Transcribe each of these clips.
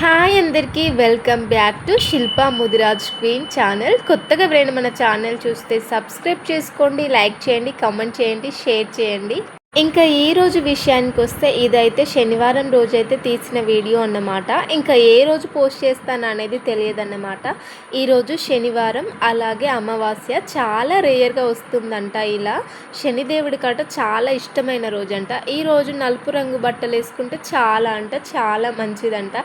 Hi అందరికీ welcome back to Shilpa Mudiraj queen channel. కొత్తగా ఎవరైనా మన ఛానల్ చూస్తే సబ్స్క్రైబ్ చేసుకోండి, లైక్ చేయండి, కామెంట్ చేయండి, షేర్ చేయండి. ఇంకా ఈరోజు విషయానికి వస్తే ఇదైతే శనివారం రోజైతే తీసిన వీడియో అన్నమాట. ఇంకా ఏ రోజు పోస్ట్ చేస్తాను అనేది తెలియదన్నమాట. ఈరోజు శనివారం, అలాగే అమావాస్య చాలా రేర్గా వస్తుందంట. ఇలా శనిదేవుడి కాట చాలా ఇష్టమైన రోజంట. ఈరోజు నలుపు రంగు బట్టలు వేసుకుంటే చాలా మంచిదంట.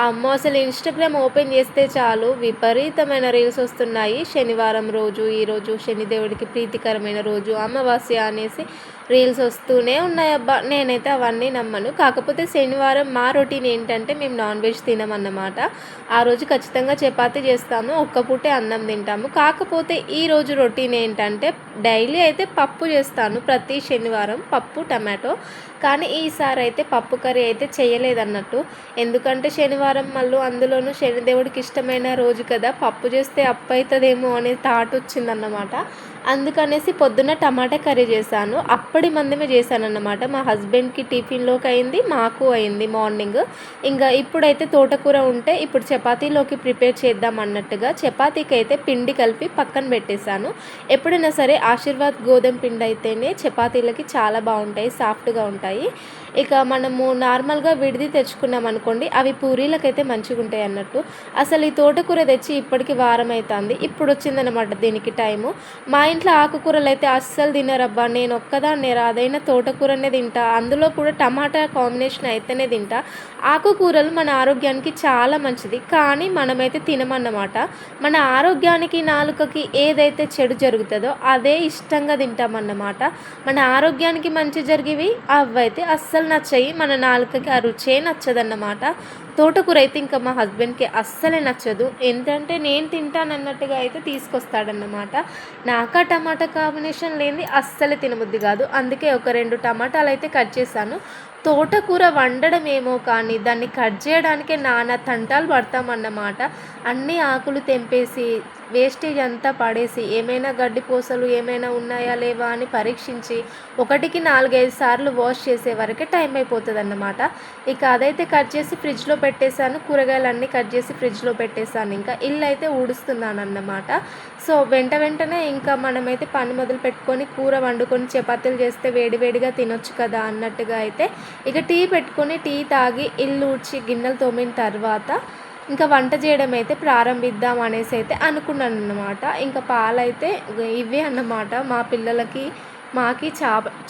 అమ్మో, అసలు ఇన్స్టాగ్రామ్ ఓపెన్ చేస్తే చాలు విపరీతమైన రీల్స్ వస్తున్నాయి. శనివారం రోజు, ఈరోజు శనిదేవుడికి ప్రీతికరమైన రోజు, అమావాస్య అనేసి రీల్స్ వస్తూనే ఉన్నాయి. అబ్బా, నేనైతే అవన్నీ నమ్మను. కాకపోతే శనివారం మా రొటీన్ ఏంటంటే మేము నాన్ వెజ్ తినమన్నమాట. ఆ రోజు ఖచ్చితంగా చపాతీ చేస్తాము, ఒక్క పూటే అన్నం తింటాము. కాకపోతే ఈరోజు రొటీన్ ఏంటంటే డైలీ అయితే పప్పు చేస్తాను, ప్రతి శనివారం పప్పు టమాటో. కానీ ఈసారి అయితే పప్పు కర్రీ అయితే చేయలేదన్నట్టు. ఎందుకంటే శనివారం మళ్ళీ అందులోనూ శనిదేవుడికి ఇష్టమైన రోజు కదా, పప్పు చేస్తే అప్పు అవుతుందేమో అనే థాట్ వచ్చిందన్నమాట. అందుకనేసి పొద్దున్న టమాటా కర్రీ చేశాను. అప్పటి మందమే చేశానన్నమాట. మా హస్బెండ్కి టిఫిన్లోకి అయింది, మాకు అయింది మార్నింగ్. ఇంకా ఇప్పుడైతే తోటకూర ఉంటే ఇప్పుడు చపాతీలోకి ప్రిపేర్ చేద్దాం అన్నట్టుగా చపాతీకి అయితే పిండి కలిపి పక్కన పెట్టేశాను. ఎప్పుడైనా సరే ఆశీర్వాద్ గోధుమ పిండి అయితేనే చపాతీలకి చాలా బాగుంటాయి, సాఫ్ట్గా ఉంటాయి. ఇక మనము నార్మల్గా విడిది తెచ్చుకున్నాం అనుకోండి, అవి పూరీలకైతే మంచిగా ఉంటాయి అన్నట్టు. అసలు ఈ తోటకూర తెచ్చి ఇప్పటికి వారం అవుతుంది. ఇప్పుడు వచ్చిందనమాట దీనికి టైము. మా ఇంట్లో ఆకుకూరలు అయితే అస్సలు తినరబ్బా. నేను ఒక్కదాన్నే అదైనా తోటకూరనే తింటా, అందులో కూడా టమాటా కాంబినేషన్ అయితేనే తింటా. ఆకుకూరలు మన ఆరోగ్యానికి చాలా మంచిది, కానీ మనమైతే తినమన్నమాట. మన ఆరోగ్యానికి, నాలుకకి ఏదైతే చెడు జరుగుతుందో అదే ఇష్టంగా తింటామన్నమాట. మన ఆరోగ్యానికి మంచి జరిగేవి అవైతే అస్సలు నచ్చాయి, మన నాలుకకి ఆ రుచే నచ్చదన్నమాట. తోటకూర అయితే ఇంకా మా హస్బెండ్కి అస్సలే నచ్చదు. ఏంటంటే నేను తింటానన్నట్టుగా అయితే తీసుకొస్తాడన్నమాట. నాకా టమాటా కాంబినేషన్ లేనిది అస్సలే తినబుద్ధి కాదు. అందుకే ఒక 2 టమాటాలు అయితే కట్ చేశాను. తోటకూర వండడం ఏమో కానీ దాన్ని కట్ చేయడానికే నానా తంటాలు పడతామన్నమాట. అన్ని ఆకులు తెంపేసి వేస్టేజ్ అంతా పడేసి ఏమైనా గడ్డి పూసలు ఏమైనా ఉన్నాయా లేవా అని పరీక్షించి 1కి 4-5 సార్లు వాష్ చేసే వరకే టైం అయిపోతుంది అన్నమాట. ఇక అదైతే కట్ చేసి ఫ్రిడ్జ్లో పెట్టేశాను. కూరగాయలన్నీ కట్ చేసి ఫ్రిడ్జ్లో పెట్టేశాను. ఇంకా ఇల్లు అయితే ఊడుస్తున్నాను అన్నమాట. సో వెంటనే ఇంకా మనమైతే పని మొదలు పెట్టుకొని కూర వండుకొని చపాతీలు చేస్తే వేడివేడిగా తినొచ్చు కదా అన్నట్టుగా అయితే ఇక టీ పెట్టుకొని టీ తాగి ఇల్లు ఊడ్చి గిన్నెలు తోమిన తర్వాత ఇంకా వంట చేయడం అయితే ప్రారంభిద్దాం అనేసి అయితే అనుకున్నాను అన్నమాట. ఇంకా పాలైతే ఇవే అన్నమాట. మా పిల్లలకి మాకి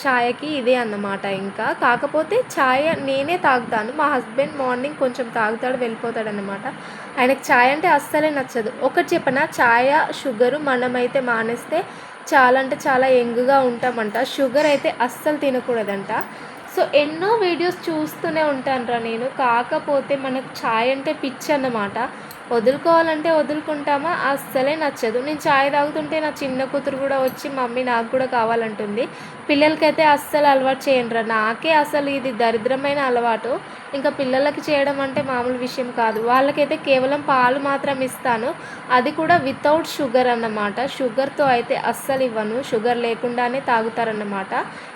ఛాయకి ఇదే అన్నమాట. ఇంకా కాకపోతే ఛాయ్ నేనే తాగుతాను. మా హస్బెండ్ మార్నింగ్ కొంచెం తాగుతాడు, వెళ్ళిపోతాడు అన్నమాట. ఆయనకు ఛాయ్ అంటే అస్సలే నచ్చదు. ఒకటి చెప్పనా, ఛాయ్ షుగరు మనమైతే మానేస్తే చాలా అంటే చాలా యంగ్గా ఉంటామంట. షుగర్ అయితే అస్సలు తినకూడదంట. సో ఎన్నో వీడియోస్ చూస్తూనే ఉంటానురా నేను. కాకపోతే మనకు ఛాయ్ అంటే పిచ్చి అన్నమాట. వదులుకోవాలంటే వదులుకుంటామా, అస్సలే నచ్చదు. నేను ఛాయ్ తాగుతుంటే నా చిన్న కూతురు కూడా వచ్చి మమ్మీ నాకు కూడా కావాలంటుంది. పిల్లలకైతే అస్సలు అలవాటు చేయనురా. నాకే అసలు ఇది దరిద్రమైన అలవాటు. ఇంకా పిల్లలకి చేయడం అంటే మామూలు విషయం కాదు. వాళ్ళకైతే కేవలం పాలు మాత్రం ఇస్తాను, అది కూడా వితౌట్ షుగర్ అన్నమాట. షుగర్తో అయితే అస్సలు ఇవ్వను, షుగర్ లేకుండానే తాగుతారన్నమాట.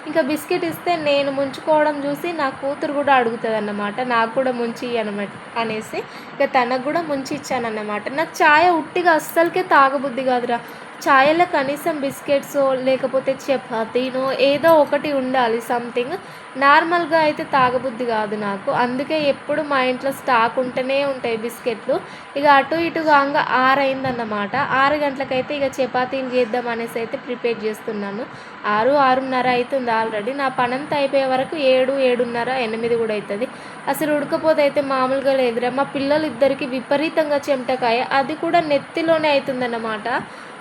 ఇంకా బిస్కెట్ ఇస్తే నేను ముంచుకోవడం చూసి నా కూతురు కూడా అడుగుతుంది అన్నమాట, నాకు కూడా ముంచి అనమాట అనేసి. ఇక తనకు కూడా ముంచి ఇచ్చానన్నమాట. నాకు ఛాయ్ ఉట్టిగా అస్సలకే తాగబుద్ధి కాదురా. ఛాయ్లో కనీసం బిస్కెట్సో లేకపోతే చపాతీనో ఏదో ఒకటి ఉండాలి, సంథింగ్. నార్మల్గా అయితే తాగబుద్ధి కాదు నాకు. అందుకే ఎప్పుడు మా ఇంట్లో స్టాక్ ఉంటూనే ఉంటాయి బిస్కెట్లు. ఇక అటు ఇటుగా 6 అయిందన్నమాట. 6 గంటలకైతే ఇక చపాతీలు చేద్దాం అనేసి అయితే ప్రిపేర్ చేస్తున్నాను. 6-6:30 అవుతుంది ఆల్రెడీ. నా పనంతా అయిపోయే వరకు 7-7:30, 8 కూడా అవుతుంది. అసలు ఉడకపోతే అయితే మామూలుగా లేదురా. మా పిల్లలు ఇద్దరికి విపరీతంగా చెమటకాయ, అది కూడా నెత్తిలోనే అవుతుందన్నమాట.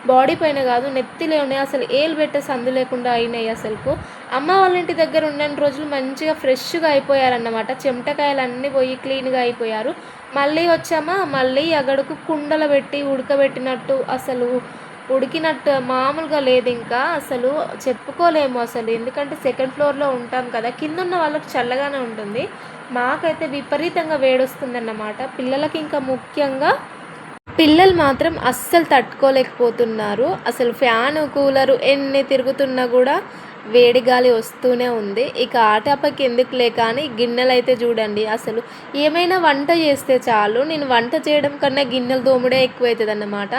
బాడీ పైన కాదు, నెత్తిలోనే. అసలు ఏలు పెట్టే సందు లేకుండా అయినాయి. అసలుకు అమ్మ వాళ్ళ ఇంటి దగ్గర ఉన్న రోజులు మంచిగా ఫ్రెష్గా అయిపోయారన్నమాట. చెమటకాయలు అన్నీ పోయి క్లీన్గా అయిపోయారు. మళ్ళీ వచ్చామా, మళ్ళీ అగడుకు కుండలు పెట్టి ఉడకబెట్టినట్టు, అసలు ఉడికినట్టు మామూలుగా లేదు. ఇంకా అసలు చెప్పుకోలేము అసలు. ఎందుకంటే సెకండ్ ఫ్లోర్లో ఉంటాం కదా, కింద ఉన్న వాళ్ళకి చల్లగానే ఉంటుంది, మాకైతే విపరీతంగా వేడొస్తుందన్నమాట. పిల్లలకి ఇంకా ముఖ్యంగా పిల్లలు మాత్రం అస్సలు తట్టుకోలేకపోతున్నారు. అసలు ఫ్యాను, కూలరు ఎన్ని తిరుగుతున్నా కూడా వేడి గాలి వస్తూనే ఉంది. ఇక ఆ టాపిక్ ఎందుకులే కానీ గిన్నెలైతే చూడండి అసలు ఏమైనా వంట చేస్తే చాలు నేను వంట చేయడం కన్నా గిన్నెలు తోముడే ఎక్కువైతదన్నమాట.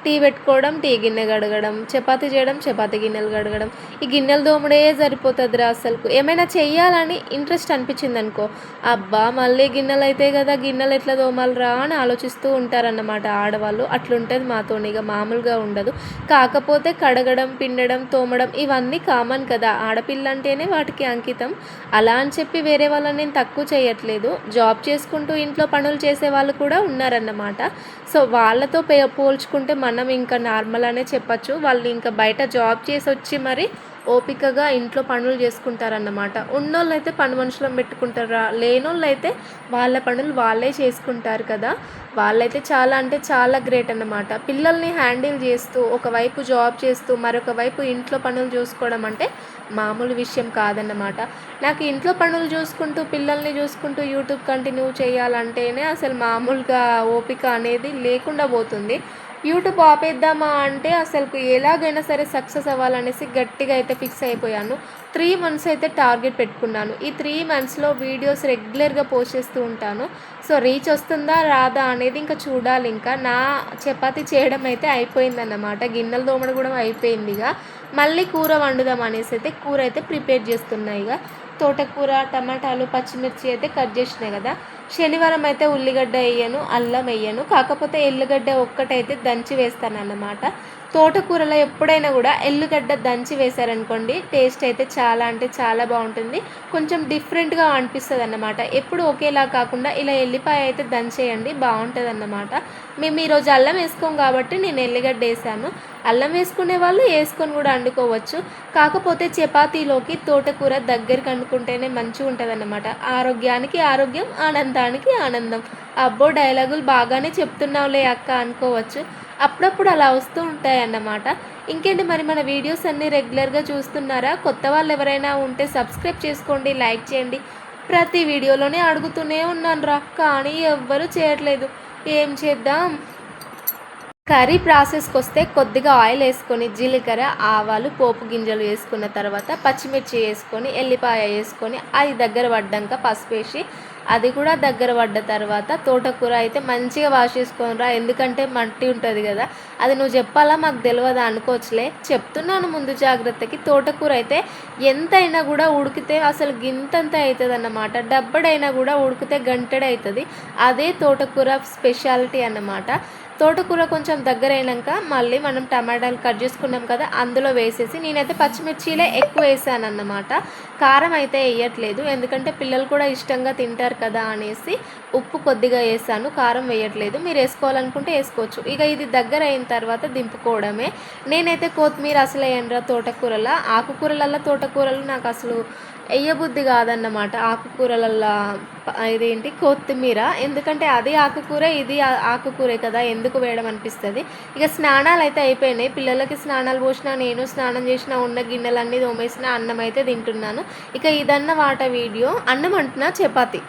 టీ పెట్టుకోవడం, టీ గిన్నె కడగడం, చపాతీ చేయడం, చపాతీ గిన్నెలు కడగడం, ఈ గిన్నెలు తోముడే సరిపోతదిరా అసలుకు. ఏమైనా చెయ్యాలని ఇంట్రెస్ట్ అనిపించిందనుకో, అబ్బా! మళ్ళీ గిన్నెలైతాయి కదా! గిన్నెలు ఎట్లా తోమాలిరా అని ఆలోచిస్తూ ఉంటారన్నమాట ఆడవాళ్ళు. అట్లుంటది మాతోని, ఇగ మామూలుగా ఉండదు. కాకపోతే కడగడం, పిండడం, తోమడం ఇవన్నీ కామన్ కదా! ఆడపిల్ల అంటేనే వాటికి అంకితం. అలా అని చెప్పి వేరే వాళ్ళని నేను తక్కువ చేయట్లేదు. జాబ్ చేసుకుంటూ ఇంట్లో పనులు చేసేవాళ్ళు కూడా ఉన్నారన్నమాట. సో, వాళ్ళతో పోల్చుకుంటే మనం ఇంకా నార్మల్ అనే చెప్పచ్చు. వాళ్ళు ఇంకా బయట జాబ్ చేసొచ్చి మరి ఓపికగా ఇంట్లో పనులు చేసుకుంటారన్నమాట. ఉన్నోళ్ళైతే పని మనుషులను పెట్టుకుంటారా, లేనోళ్ళైతే వాళ్ళ పనులు వాళ్ళే చేసుకుంటారు కదా! వాళ్ళైతే చాలా అంటే చాలా గ్రేట్ అన్నమాట. పిల్లల్ని హ్యాండిల్ చేస్తూ, ఒకవైపు జాబ్ చేస్తూ, మరొక వైపు ఇంట్లో పనులు చూసుకోవడం అంటే మామూలు విషయం కాదన్నమాట. నాకు ఇంట్లో పనులు చూసుకుంటూ, పిల్లల్ని చూసుకుంటూ యూట్యూబ్ కంటిన్యూ చేయాలంటేనే అసలు మామూలుగా ఓపిక అనేది లేకుండా పోతుంది. యూట్యూబ్ ఆపేద్దామా అంటే అసలుకు ఎలాగైనా సరే సక్సెస్ అవ్వాలనేసి గట్టిగా అయితే ఫిక్స్ అయిపోయాను. 3 మంత్స్ అయితే టార్గెట్ పెట్టుకున్నాను. ఈ 3 మంత్స్‌లో వీడియోస్ రెగ్యులర్‌గా పోస్ట్ చేస్తూ ఉంటాను. సో, రీచ్ వస్తుందా రాదా అనేది ఇంకా చూడాలి ఇంకా. నా చపాతీ చేయడం అయితే అయిపోయిందన్నమాట. గిన్నెలు తోమడం కూడా అయిపోయింది ఇగ. మళ్ళీ కూర వండుదాం అనేసి అయితే కూర అయితే ప్రిపేర్ చేస్తున్నా ఇగ. తోటకూర, టమాటాలు, పచ్చిమిర్చి అయితే కట్ చేసినా కదా! శనివారం అయితే ఉల్లిగడ్డ ఎయ్యను, అల్లం ఎయ్యను. కాకపోతే ఎల్లుగడ్డ ఒక్కటైతే దంచి వేస్తానన్నమాట. తోటకూరలో ఎప్పుడైనా కూడా ఎల్లుగడ్డ దంచి వేశారనుకోండి టేస్ట్ అయితే చాలా అంటే చాలా బాగుంటుంది. కొంచెం డిఫరెంట్‌గా అనిపిస్తదన్నమాట. ఎప్పుడు ఒకేలా కాకుండా ఇలా ఎల్లిపాయ అయితే దంచేయండి బాగుంటదన్నమాట. మేము ఈరోజు అల్లం వేసుకోం కాబట్టి నేను ఎల్లిగడ్డ ఏసాను. అల్లం వేసుకునే వాళ్ళు ఏసుకొని కూడా వండుకోవచ్చు. కాకపోతే చపాతీలోకి తోటకూర దగ్గరికి వండుకుంటేనే మంచిగుంటదన్నమాట. ఆరోగ్యానికి ఆరోగ్యం, ఆనందానికి ఆనందం. అబ్బో! డైలాగులు బాగానే చెప్తున్నావులే అక్క అనుకోవచ్చు. అప్పుడప్పుడు అలా వస్తూ ఉంటాయన్నమాట. ఇంకేంటి మరి మన వీడియోస్ అన్నీ రెగ్యులర్‌గా చూస్తున్నారా? కొత్త వాళ్ళు ఎవరైనా ఉంటే సబ్స్క్రైబ్ చేసుకోండి, లైక్ చేయండి. ప్రతి వీడియోలోనే అడుగుతూనే ఉన్నానురా కానీ ఎవ్వరు చేయట్లేదు. ఏం చేద్దాం? కర్రీ ప్రాసెస్‌కొస్తే కొద్దిగా ఆయిల్ ఏసుకొని, జీలకర్ర, ఆవాలు, పోపు గింజలు వేసుకున్న తర్వాత పచ్చిమిర్చి ఏసుకొని, ఎల్లిపాయ ఏసుకొని, అది దగ్గర పడ్డాక పసుపేసి, అది కూడా దగ్గర పడ్డ తర్వాత తోటకూర అయితే మంచిగా వాష్ చేసుకోనిరా. ఎందుకంటే మట్టి ఉంటది కదా! అది నువ్వు చెప్పాలా మాకు తెలవదా అనుకోవచ్చులే. చెప్తున్నాను ముందు జాగ్రత్తకి. తోటకూర అయితే ఎంతైనా కూడా ఉడికితే అసలు గింతంత అయితదన్నమాట. డబ్బడైనా కూడా ఉడికితే గంటెడైతది. అదే తోటకూర స్పెషాలిటీ అన్నమాట. తోటకూర కొంచెం దగ్గరైనాక మళ్ళీ మనం టమాటాలు కట్ చేసుకున్నాం కదా అందులో వేసేసి నేనైతే పచ్చిమిర్చిలే ఎక్కువ వేసానన్నమాట. కారం అయితే వేయట్లేదు ఎందుకంటే పిల్లలు కూడా ఇష్టంగా తింటారు కదా అనేసి ఉప్పు కొద్దిగా వేసాను, కారం వేయట్లేదు. మీరు వేసుకోవాలనుకుంటే వేసుకోవచ్చు. ఇక ఇది దగ్గర అయిన తర్వాత దింపుకోవడమే. నేనైతే కొత్తిమీర అసలు వేయనురా తోటకూరల. ఆకుకూరలల్లో తోటకూరలు నాకు అసలు ఎయ్యబుద్ధి కాదన్నమాట. ఆకుకూరలల్లా ఇదేంటి కొత్తిమీర. ఎందుకంటే అది ఆకుకూర, ఇది ఆకుకూరే కదా! ఎందుకు వేయడం అనిపిస్తది. ఇక స్నానాలయితే అయిపోయినాయి. పిల్లలకి స్నానాలు పోసినా, నేను స్నానం చేసినా, ఉన్న గిన్నెలన్నీ తోమేసిన, అన్నం అయితే తింటున్నాను. ఇక ఇదన్నమాట వీడియో. అన్నం అంటున్నా చపాతీ.